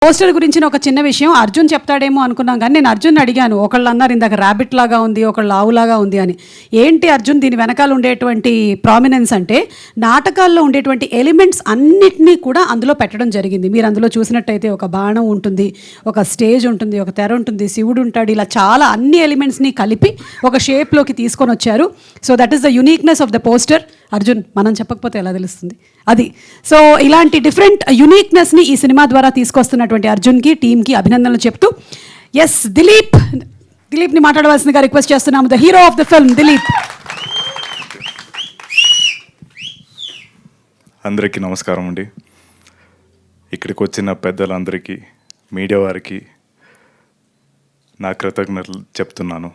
Poster గురించిన ఒక చిన్న విషయం అర్జున్ చెప్తాడేమో అనుకున్నాం కానీ నేను అర్జున్ అడిగాను. ఒకళ్ళు అన్నారు ఇందాక ర్యాబిట్ లాగా ఉంది, ఒకళ్ళు ఆవులాగా ఉంది అని. ఏంటి అర్జున్ దీని వెనకాల ఉండేటువంటి ప్రామినెన్స్ అంటే నాటకాల్లో ఉండేటువంటి ఎలిమెంట్స్ అన్నిటినీ కూడా అందులో పెట్టడం జరిగింది. మీరు అందులో చూసినట్టయితే ఒక బాణం ఉంటుంది, ఒక స్టేజ్ ఉంటుంది, ఒక తెర ఉంటుంది, శివుడు ఉంటాడు, ఇలా చాలా అన్ని ఎలిమెంట్స్ని కలిపి ఒక షేప్లోకి తీసుకొని వచ్చారు. So that is the uniqueness of the poster. Arjun మనం చెప్పకపోతే ఎలా తెలుస్తుంది అది. సో ఇలాంటి డిఫరెంట్ యునీక్నెస్ని ఈ సినిమా ద్వారా తీసుకొస్తున్నటువంటి అర్జున్కి టీమ్కి అభినందనలు చెప్తూ ఎస్ దిలీప్ని మాట్లాడవలసిందిగా రిక్వెస్ట్ చేస్తున్నాము. The hero of the film Dilip. అందరికీ నమస్కారం అండి. ఇక్కడికి వచ్చిన పెద్దలందరికీ, మీడియా వారికి నా కృతజ్ఞతలు చెప్తున్నాను.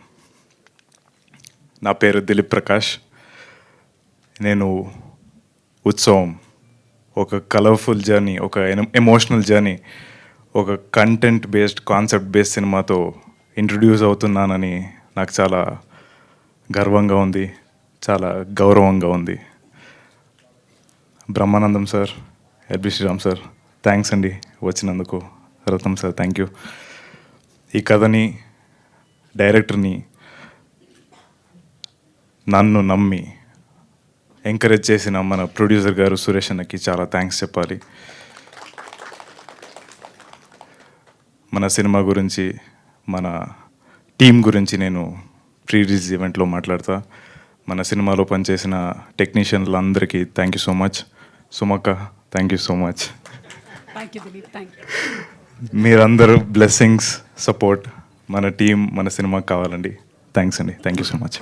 నా పేరు దిలీప్ ప్రకాష్. నేను ఉత్సవం ఒక కలర్ఫుల్ జర్నీ, ఒక ఎమోషనల్ జర్నీ, ఒక కంటెంట్ బేస్డ్, కాన్సెప్ట్ బేస్డ్ సినిమాతో ఇంట్రడ్యూస్ అవుతున్నానని నాకు చాలా గర్వంగా ఉంది, చాలా గౌరవంగా ఉంది. Brahmanandam sir, LB Sriram sir, thanks అండి వచ్చినందుకు. Ratnam sir, thank you. ఈ కథని, డైరెక్టర్ని నన్ను నమ్మి ఎంకరేజ్ చేసిన మన ప్రొడ్యూసర్ గారు సురేష్ అన్నకి చాలా థ్యాంక్స్ చెప్పాలి. మన సినిమా గురించి, మన టీం గురించి నేను ప్రీ రిలీజ్ ఈవెంట్లో మాట్లాడతా. మన సినిమాలో పనిచేసిన టెక్నీషియన్లందరికీ థ్యాంక్ యూ సో మచ్. సుమక్క, థ్యాంక్ యూ సో మచ్. మీరందరూ బ్లెస్సింగ్స్, సపోర్ట్ మన టీం, మన సినిమాకి కావాలండి. థ్యాంక్స్ అండి. Thank you so much.